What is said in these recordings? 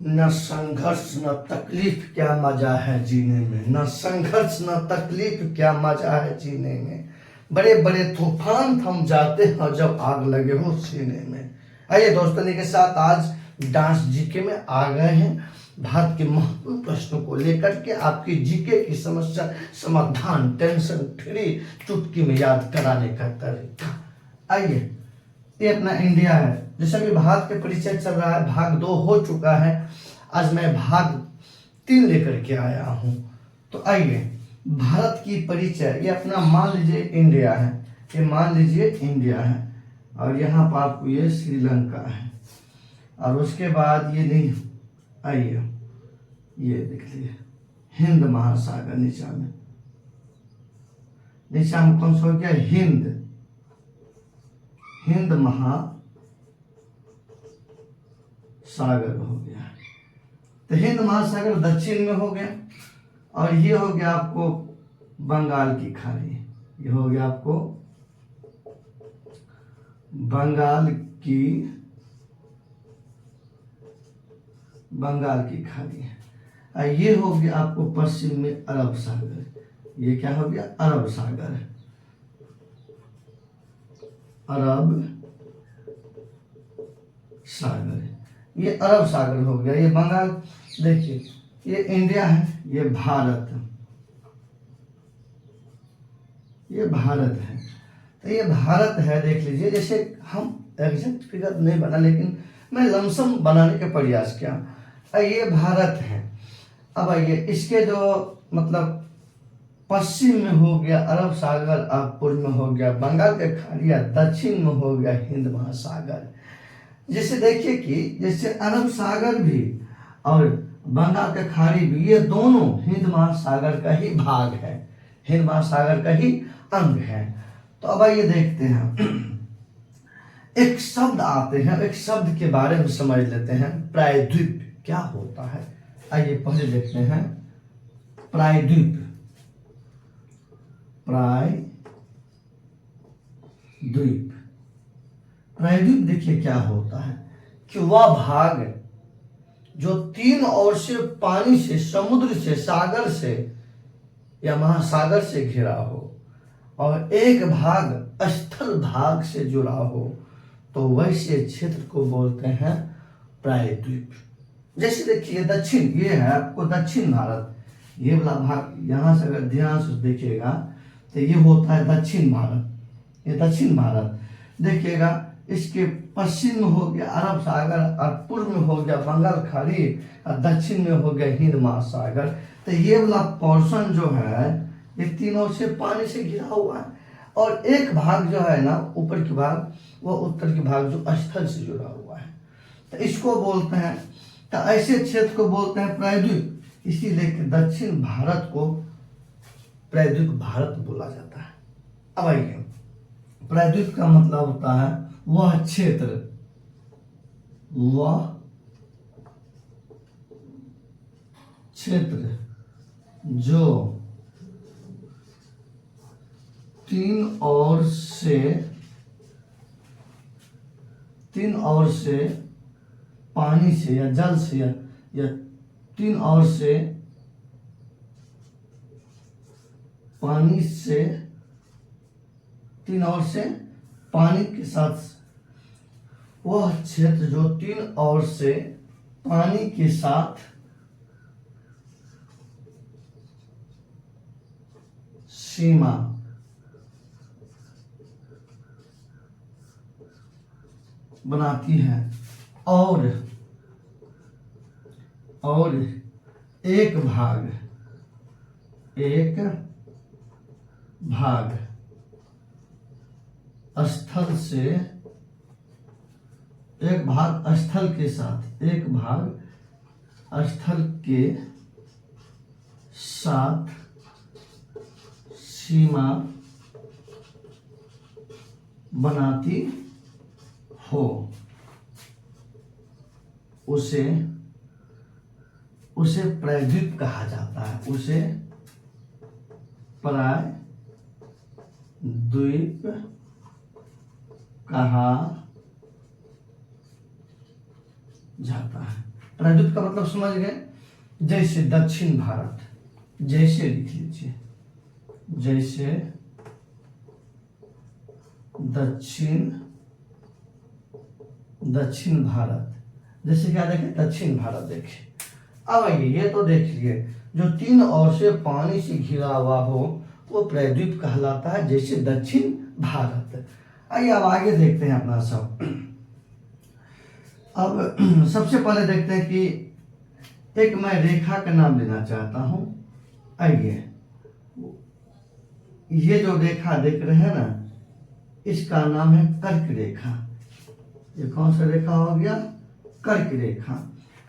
न संघर्ष न तकलीफ क्या मजा है जीने में, न संघर्ष न तकलीफ क्या मजा है जीने में। बड़े बड़े तूफान थम जाते हैं जब आग लगे हो सीने में। आइए दोस्तों के साथ आज डांस जीके में आ गए हैं भारत के महत्वपूर्ण प्रश्नों को लेकर के आपकी जीके की समस्या समाधान टेंशन फ्री चुटकी में याद कराने का तरीका। आइए, ये अपना इंडिया है। जैसे कि भारत के परिचय चल रहा है, भाग 2 हो चुका है। आज मैं भाग 3 लेकर के आया हूँ। तो आइए, भारत की परिचय, ये अपना मान लीजिए इंडिया है, ये मान लीजिए इंडिया है और यहाँ पर आपको ये श्रीलंका है और उसके बाद ये नहीं, आइए ये देख लीजिए हिंद महासागर नीचा में कौन सा हो गया, हिंद महासागर हो गया। तो हिंद महासागर दक्षिण में हो गया और ये हो गया आपको बंगाल की खाड़ी, ये हो गया आपको बंगाल की खाड़ी। और ये हो गया आपको पश्चिम में अरब सागर, ये क्या हो गया, अरब सागर, ये अरब सागर हो गया। ये बंगाल, देखिए ये इंडिया है, ये भारत है। तो ये भारत है, देख लीजिए। जैसे हम एग्जैक्ट फिगर नहीं बना लेकिन मैं लमसम बनाने का प्रयास किया। ये भारत है। अब आइए, इसके जो मतलब पश्चिम में हो गया अरब सागर और पूर्व में हो गया बंगाल का खाड़ी, दक्षिण में हो गया हिंद महासागर। जैसे देखिए कि जैसे अरब सागर भी और बंगाल का खाड़ी भी, ये दोनों हिंद महासागर का ही भाग है, हिंद महासागर का ही अंग है। तो अब आइए देखते हैं, एक शब्द आते हैं, एक शब्द के बारे में समझ लेते हैं। प्रायद्वीप क्या होता है, आइए पहले देखते हैं। प्रायद्वीप देखिए क्या होता है कि वह भाग जो 3 ओर से पानी से, समुद्र से, सागर से या महासागर से घिरा हो और एक भाग स्थल भाग से जुड़ा हो, तो वैसे क्षेत्र को बोलते हैं प्रायद्वीप। जैसे देखिए दक्षिण, ये है आपको दक्षिण भारत, ये वाला भाग यहाँ से अगर ध्यान से देखिएगा तो ये होता है दक्षिण भारत, ये दक्षिण भारत। देखिएगा इसके पश्चिम में हो गया अरब सागर और पूर्व में हो गया बंगाल खाड़ी और दक्षिण में हो गया हिंद महासागर। तो ये वाला पोर्शन जो है ये तीनों से पानी से घिरा हुआ है और एक भाग जो है ना ऊपर की भाग, वो उत्तर की भाग जो स्थल से जुड़ा हुआ है, तो इसको बोलते हैं, तो ऐसे क्षेत्र को बोलते हैं प्रायद्वीप। इसीलिए दक्षिण भारत को प्रायद्वीप भारत बोला जाता है। अब आइए, प्रायद्वीप का मतलब होता है वह क्षेत्र जो 3 ओर से पानी से या जल से या 3 ओर से पानी से, 3 ओर से पानी के साथ, वह क्षेत्र जो 3 ओर से पानी के साथ सीमा बनाती है और एक भाग स्थल से, एक भाग स्थल के साथ, एक भाग स्थल के साथ सीमा बनाती हो, उसे प्रायद्वीप कहा जाता है, उसे प्रायद्वीप कहा जाता है। प्रायद्वीप का मतलब समझ गए, जैसे दक्षिण भारत, जैसे लिख लीजिए, जैसे दक्षिण भारत, जैसे क्या देखे, दक्षिण भारत देखे। अब आइए, ये तो देख लिए, जो 3 ओर से पानी से घिरा हुआ हो वो प्रायद्वीप कहलाता है, जैसे दक्षिण भारत। आइए अब आगे देखते हैं अपना सब। अब सबसे पहले देखते हैं कि एक मैं रेखा का नाम लेना चाहता हूं। आइए, ये जो रेखा देख रहे हैं ना, इसका नाम है कर्क रेखा। ये कौन सा रेखा हो गया, कर्क रेखा।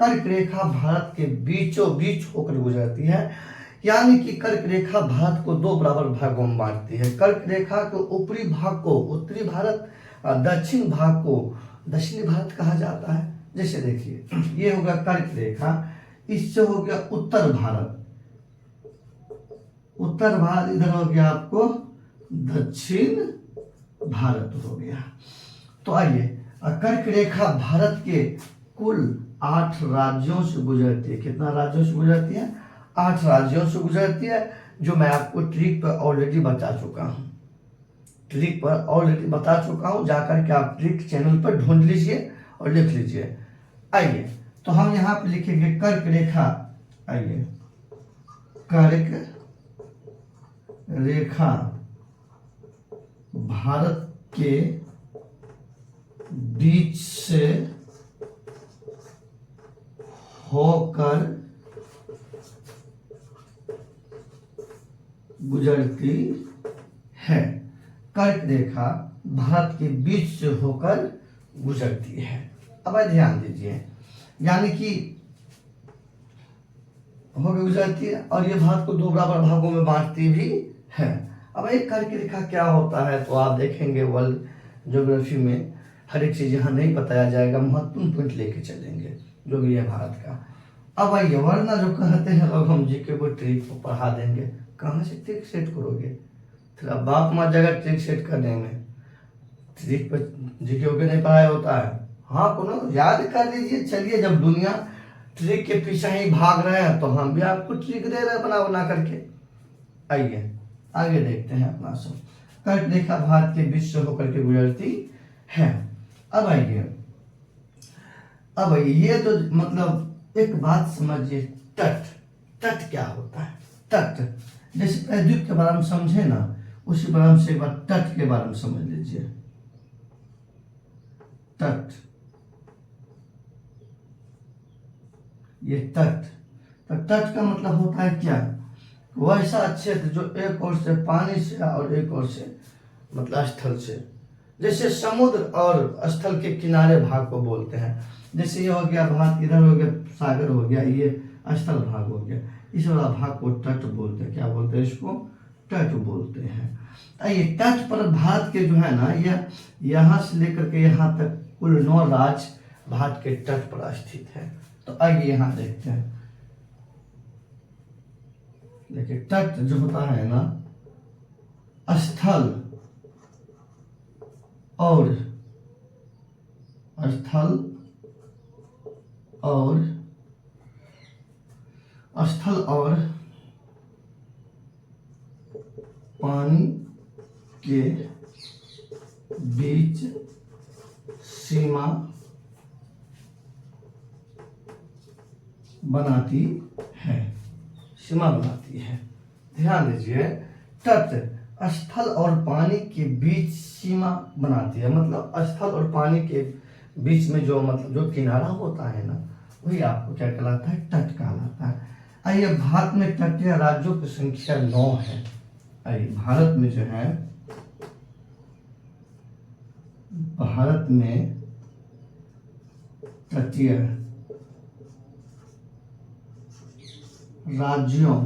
कर्क रेखा भारत के बीचों बीच होकर गुजरती है, यानी कि कर्क रेखा भारत को 2 बराबर भागों में बांटती है। कर्क रेखा के ऊपरी भाग को उत्तरी भारत और दक्षिण भाग को दक्षिणी भारत कहा जाता है। जैसे देखिए, ये हो गया कर्क रेखा, इससे हो गया उत्तर भारत, उत्तर भारत, इधर हो गया आपको दक्षिण भारत हो गया। तो आइए, कर्क रेखा भारत के कुल 8 राज्यों से गुजरती है। कितना राज्यों से गुजरती है, 8 राज्यों से गुजरती है, जो मैं आपको ट्रिक पर ऑलरेडी बता चुका हूं, ट्रिक पर ऑलरेडी बता चुका हूं। जाकर के आप ट्रिक चैनल पर ढूंढ लीजिए और लिख लीजिए। आइए, तो हम यहाँ पे लिखेंगे कर्क रेखा। आइए, कर्क रेखा भारत के बीच से होकर गुजरती है। कर्क रेखा भारत के बीच से होकर गुजरती है। अब ध्यान दीजिए, यानी कि होकर गुजरती है और ये भारत को 2 बराबर भागों में बांटती भी है। अब एक कर्क रेखा क्या होता है, तो आप देखेंगे वर्ल्ड ज्योग्राफी में हर एक चीज यहाँ नहीं बताया जाएगा, महत्वपूर्ण पॉइंट लेके चलेंगे जो भी है भारत का। अब आइए, वरना जो कहते हैं लोग हम जीके को ट्रिक को पढ़ा देंगे, कहाँ से ट्रिक सेट करोगे, फिर बाप माँ जगह ट्रिक सेट करने में, ट्रिक पर जीके के नहीं पढ़ाया होता है। हाँ, कोनो याद कर लीजिए। चलिए, जब दुनिया ट्रिक के पीछे ही भाग रहे हैं तो हम भी आपको ट्रिक दे रहे हैं बना बना करके। आइए आगे देखते हैं अपना सब। कर्क रेखा भारत के बीच से होकर के गुजरती है। अब आइए, ये तो मतलब एक बात समझिए, तट। तट क्या होता है, तट। जैसे प्रायद्वीप के बारे में समझे ना, उसी बारे में से एक बार तट के बारे में समझ लीजिए। तट, ये तट। तो तट का मतलब होता है क्या, वैसा क्षेत्र जो एक ओर से पानी से और एक ओर से मतलब स्थल से, जैसे समुद्र और स्थल के किनारे भाग को बोलते हैं। जैसे ये हो गया भारत, इधर हो गया सागर हो गया, ये स्थल भाग हो गया, इस वाला भाग को तट बोलते हैं। क्या बोलते हैं इसको, तट बोलते हैं। ये तट पर भारत के जो है ना, यह यहाँ से लेकर के यहाँ तक कुल 9 राज्य भारत के तट पर स्थित है। तो आइए यहाँ देखते हैं। देखिए, तट जो होता है ना, स्थल और पानी के बीच सीमा बनाती है, सीमा बनाती है। ध्यान दीजिए, तट स्थल और पानी के बीच सीमा बनाती है। मतलब स्थल और पानी के बीच में जो मतलब जो किनारा होता है ना, वही आपको क्या कहलाता है, तट कहलाता है। आइए, भारत में तटीय राज्यों की संख्या 9 है। आइए, भारत में जो है, भारत में तटीय राज्यों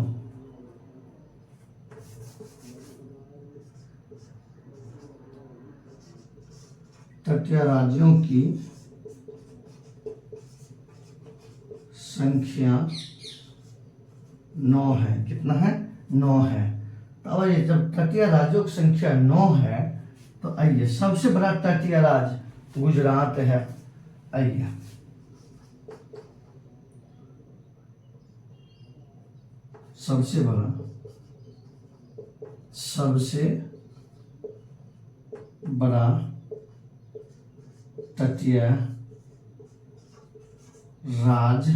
की संख्या 9 है। कितना है, 9 है। तो अब ये जब तटीय राज्यों की संख्या 9 है, तो आइए, सबसे बड़ा तटीय राज्य गुजरात है। आइए, सबसे बड़ा तटीय राज्य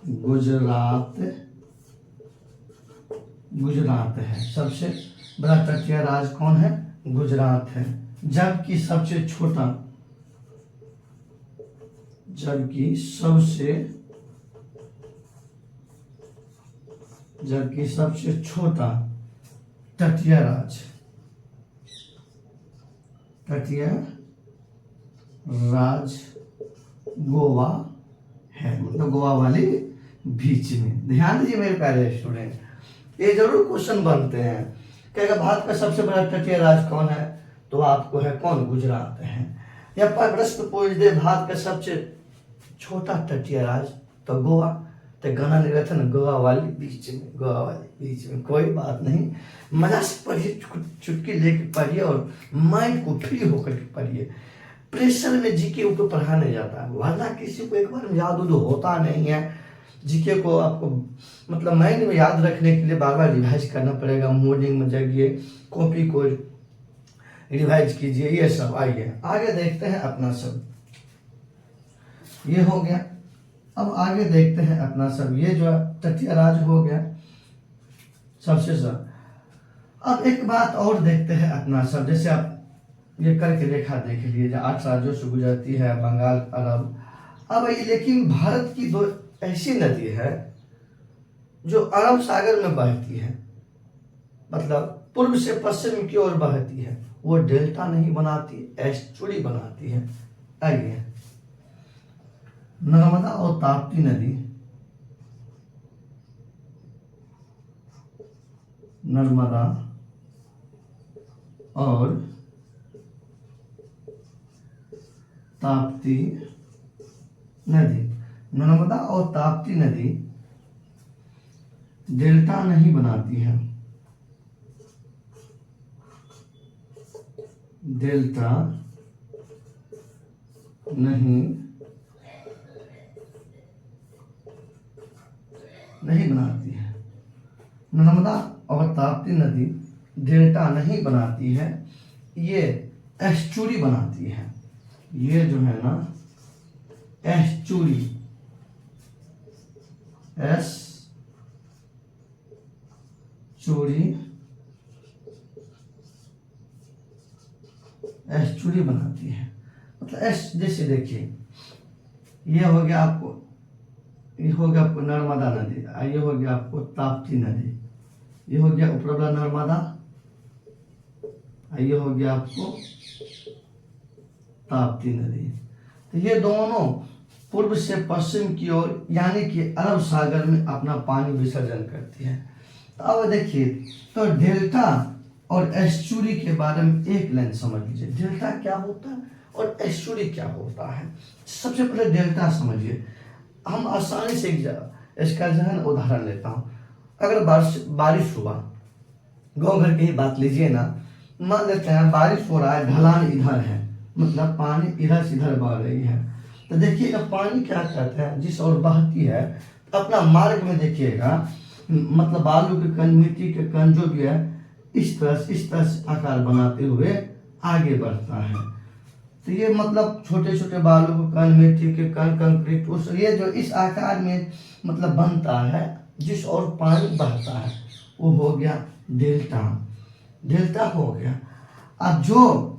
गुजरात है। सबसे बड़ा तटीय राज्य कौन है? गुजरात है। जबकि सबसे छोटा तटीय राज्य गोवा है, मतलब गोवा वाली बीच में। ध्यान दीजिए मेरे प्यारे स्टूडेंट, ये जरूर क्वेश्चन बनते हैं कि अगर भारत का सबसे बड़ा तटीय राज्य कौन है, तो आपको है कौन? गुजरात है। या प्रश्न पूछ दे भारत का सबसे छोटा तटीय राज्य, तो गोवा, तो गाना नहीं रहता ना, गोवा वाली बीच में। कोई बात नहीं, मजा से पढ़िए, चुटकी लेके पढ़िए और माइंड को फ्री होकर के पढ़िए। प्रेशर में जीके ऊपर पढ़ा नहीं जाता है, वरना किसी को एक बार में याद होता नहीं है। जीके को आपको मतलब माइंड में याद रखने के लिए बार बार रिवाइज करना पड़ेगा। मॉर्निंग में जगिए, कॉपी को रिवाइज कीजिए, ये सब। आइए आगे देखते हैं अपना सब, ये हो गया। अब आगे देखते हैं अपना सब, ये जो तटीय राज्य हो गया सबसे सब। अब एक बात और देखते हैं अपना सब, जैसे आप ये करके रेखा देख लीजिए, 8 राज्यों से गुजरती है, बंगाल, अरब। अब ये लेकिन भारत की 2 ऐसी नदी है जो अरब सागर में बहती है, मतलब पूर्व से पश्चिम की ओर बहती है। वो डेल्टा नहीं बनाती, एस्चुरी बनाती है। आइए, नर्मदा और ताप्ती नदी, नर्मदा और ताप्ती नदी डेल्टा नहीं बनाती है, डेल्टा नहीं बनाती है। नर्मदा और ताप्ती नदी डेल्टा नहीं बनाती है, ये एस्चुरी बनाती है। ये जो है ना एस्चुरी, एस्चुरी बनाती है। मतलब जैसे देखिए, ये हो गया आपको, ये हो गया आपको नर्मदा नदी, ये हो गया आपको ताप्ती नदी, ये हो गया उपरवाला नर्मदा, ये हो गया आपको ताप्ती नदी। तो ये दोनों पूर्व से पश्चिम की ओर यानी कि अरब सागर में अपना पानी विसर्जन करती है। तो अब देखिए, तो डेल्टा और एस्चुरी के बारे में एक लाइन समझ लीजिए। डेल्टा क्या होता है और एस्चुरी क्या होता है। सबसे पहले डेल्टा समझिए। हम आसानी से इसका जो है उदाहरण लेता हूँ। अगर बारिश हुआ, गाँव घर की ही बात लीजिए ना, मान लेते हैं बारिश हो रहा है, ढलान इधर है, मतलब पानी इधर से इधर बह रही है। तो देखिएगा पानी क्या कहते हैं, जिस ओर बहती है अपना मार्ग में देखिएगा, मतलब बालू के कण, मिट्टी के कण जो भी है, इस तरह से आकार बनाते हुए आगे बढ़ता है। तो ये मतलब छोटे छोटे बालू के कण, मिट्टी के कण, कंक्रीट, उस ये जो इस आकार में मतलब बनता है, जिस ओर पानी बहता है, वो हो गया डेल्टा। डेल्टा हो गया। अब जो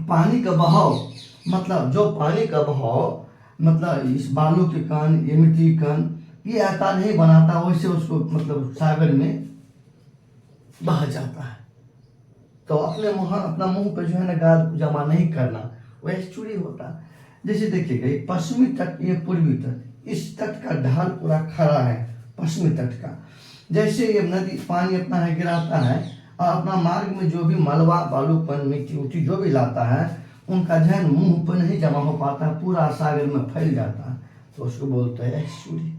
पानी का बहाव, मतलब जो पानी का बहाव, मतलब इस बालू के कण, ये मिट्टी के कण, ये आकार नहीं बनाता, वैसे उसको मतलब सागर में बह जाता है। तो अपना मुंह पे जो है ना गाद को जमा नहीं करना, वो एस्चुरी होता है। जैसे देखिएगा, ये पश्चिमी तट, ये पूर्वी तट, इस तट का ढाल पूरा खड़ा है पश्चिमी तट का। जैसे ये नदी पानी अपना है गिराता है और अपना मार्ग में जो भी मलबा, बालूपन, मिट्टी उट्टी जो भी लाता है, उनका जहन मुंह पर नहीं जमा हो पाता है, पूरा सागर में फैल जाता है, तो उसको बोलते हैं एस्चुरी।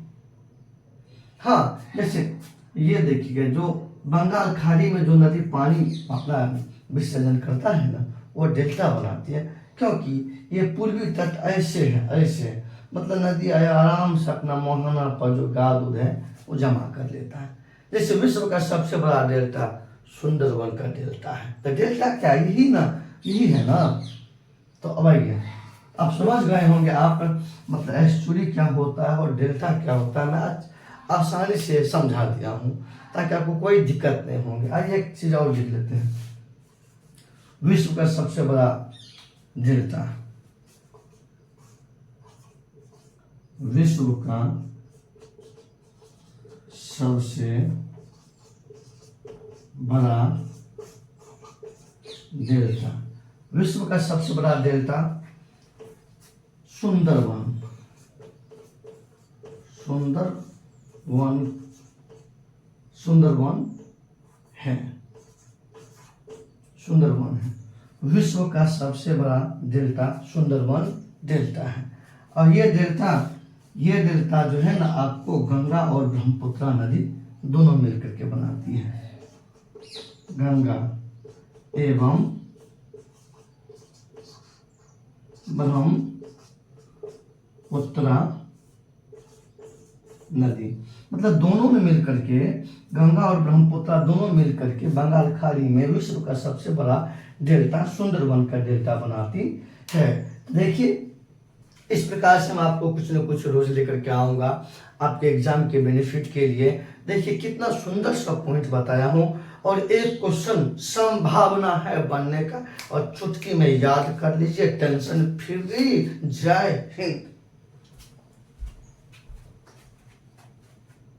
हाँ, जैसे ये देखिएगा, जो बंगाल खाड़ी में जो नदी पानी अपना विसर्जन करता है ना, वो डेल्टा बनाती है, क्योंकि ये पूर्वी तट ऐसे है, ऐसे मतलब नदी आया आराम से अपना मोहना पर जो गाद उद है वो जमा कर लेता है। जैसे विश्व का सबसे बड़ा डेल्टा सुंदरवन का डेल्टा है। तो डेल्टा क्या यही ना, यही है ना। तो अब आइए आप समझ गए होंगे आप मतलब एस्चुरी क्या होता है और डेल्टा क्या होता है। मैं आज आसानी से समझा दिया हूँ ताकि आपको कोई दिक्कत नहीं होगी। आइए एक चीज और लिख लेते हैं। विश्व का सबसे बड़ा डेल्टा, विश्व का सबसे बड़ा डेल्टा, विश्व का सबसे बड़ा डेल्टा सुंदरवन, सुंदरवन है, सुंदरवन है। विश्व का सबसे बड़ा डेल्टा सुंदरवन डेल्टा है। और ये डेल्टा जो है ना आपको गंगा और ब्रह्मपुत्र नदी दोनों मिलकर के बनाती है। गंगा एवं ब्रह्मपुत्र नदी, मतलब दोनों में मिलकर के, गंगा और ब्रह्मपुत्र दोनों मिलकर के बंगाल खाड़ी में विश्व का सबसे बड़ा डेल्टा सुंदरवन का डेल्टा बनाती है। देखिए इस प्रकार से मैं आपको कुछ न कुछ रोज लेकर के आऊंगा आपके एग्जाम के बेनिफिट के लिए। देखिए कितना सुंदर सा पॉइंट बताया हूं और एक क्वेश्चन संभावना है बनने का और चुटकी में याद कर लीजिए। Tension free. जय हिंद।